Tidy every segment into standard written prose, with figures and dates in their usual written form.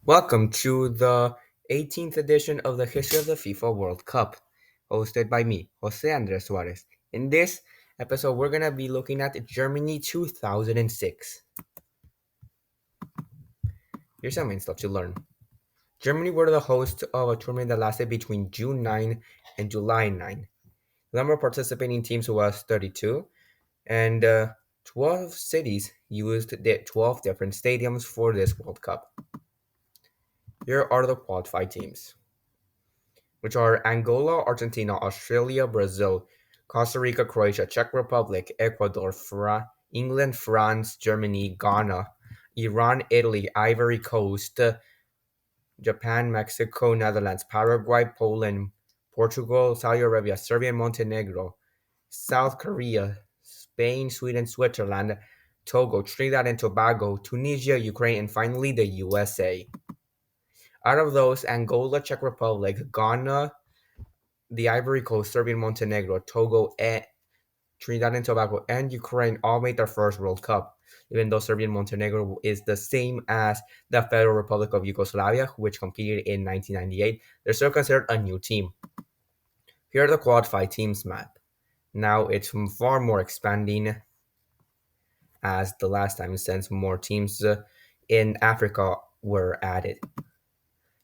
Welcome to the 18th edition of the History of the FIFA World Cup, hosted by me, Jose Andres Suarez. In this episode, we're going to be looking at Germany 2006. Here's some main stuff to learn. Germany were the host of a tournament that lasted between June 9 and July 9. The number of participating teams was 32, and 12 cities used the 12 different stadiums for this World Cup. Here are the qualified teams, which are Angola, Argentina, Australia, Brazil, Costa Rica, Croatia, Czech Republic, Ecuador, England, France, Germany, Ghana, Iran, Italy, Ivory Coast, Japan, Mexico, Netherlands, Paraguay, Poland, Portugal, Saudi Arabia, Serbia, and Montenegro, South Korea, Spain, Sweden, Switzerland, Togo, Trinidad and Tobago, Tunisia, Ukraine, and finally the USA. Out of those, Angola, Czech Republic, Ghana, the Ivory Coast, Serbia, Montenegro, Togo, and Trinidad and Tobago, and Ukraine all made their first World Cup, even though Serbia and Montenegro is the same as the Federal Republic of Yugoslavia, which competed in 1998. They're still considered a new team. Here are the qualified teams map. Now it's far more expanding as the last time since more teams in Africa were added.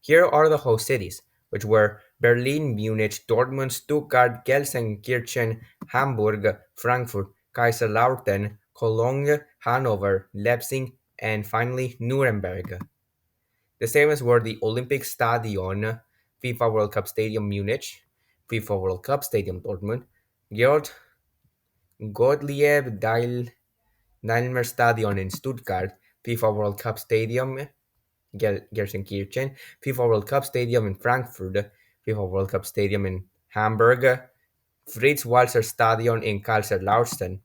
Here are the host cities, which were Berlin, Munich, Dortmund, Stuttgart, Gelsenkirchen, Hamburg, Frankfurt, Kaiserslautern, Cologne, Hanover, Leipzig, and finally Nuremberg. The same as were the Olympic Stadion, FIFA World Cup Stadium Munich, FIFA World Cup Stadium Dortmund, Georg Gottlieb Daimler Stadion in Stuttgart, FIFA World Cup Stadium Gelsenkirchen, FIFA World Cup Stadium in Frankfurt, FIFA World Cup Stadium in Hamburg, Fritz Walser Stadion in Kaiserslautern,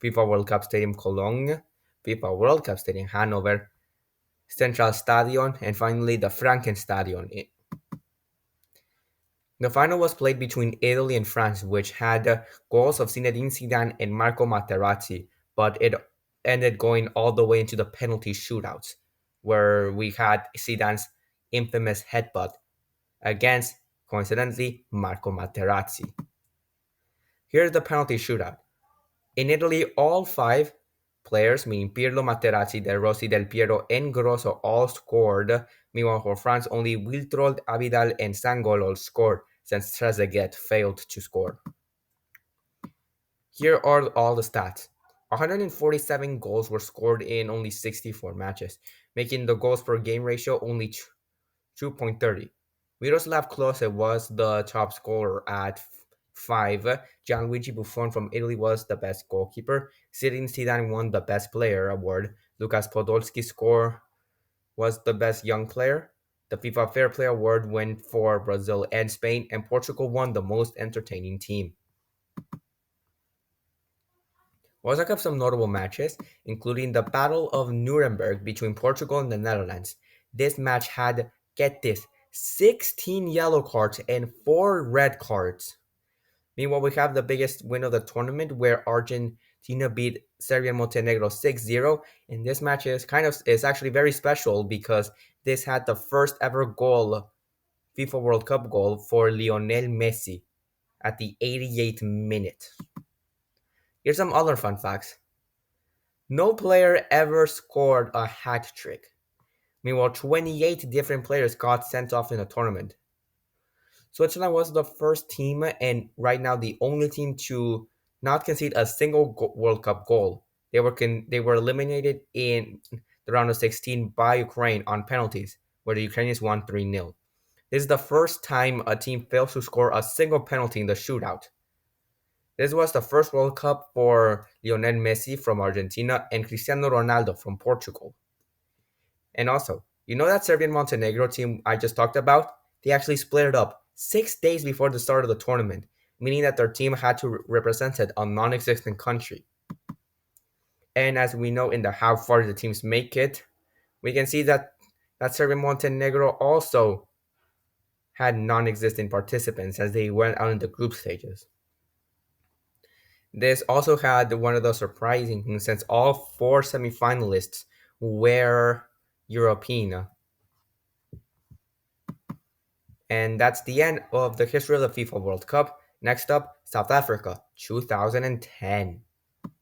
FIFA World Cup Stadium Cologne, FIFA World Cup Stadium Hanover, Central Stadion, and finally the Frankenstadion. The final was played between Italy and France, which had goals of Zinedine Zidane and Marco Materazzi, but it ended going all the way into the penalty shootouts, where we had Zidane's infamous headbutt against, coincidentally, Marco Materazzi. Here's the penalty shootout. In Italy, all five players, meaning Pirlo, Materazzi, De Rossi, Del Piero, and Grosso, all scored. Meanwhile, for France, only Wiltrold, Abidal, and Sangol all scored, since Trezeguet failed to score. Here are all the stats. 147 goals were scored in only 64 matches, making the goals per game ratio only 2.30. Miroslav Klose was the top scorer at 5. Gianluigi Buffon from Italy was the best goalkeeper. Zinedine Zidane won the best player award. Lukas Podolski's score was the best young player. The FIFA Fair Play Award went for Brazil and Spain, and Portugal won the most entertaining team. We also have some notable matches, including the Battle of Nuremberg between Portugal and the Netherlands. This match had, get this, 16 yellow cards and 4 red cards. Meanwhile, we have the biggest win of the tournament where Argentina beat Serbia and Montenegro 6-0. And this match is actually very special because this had the first ever goal, FIFA World Cup goal for Lionel Messi at the 88th minute. Here's some other fun facts. No player ever scored a hat trick. Meanwhile, 28 different players got sent off in the tournament. Switzerland was the first team and right now the only team to not concede a single World Cup goal. They were eliminated in the round of 16 by Ukraine on penalties, where the Ukrainians won 3-0. This is the first time a team fails to score a single penalty in the shootout. This was the first World Cup for Lionel Messi from Argentina and Cristiano Ronaldo from Portugal. And also, you know that Serbian Montenegro team I just talked about? They actually split it up 6 days before the start of the tournament, meaning that their team had to represent a non-existent country. And as we know in the how far the teams make it, we can see that Serbian Montenegro also had non-existent participants as they went out in the group stages. This also had one of the surprising things since all 4 semifinalists were European. And that's the end of the history of the FIFA World Cup. Next up, South Africa, 2010.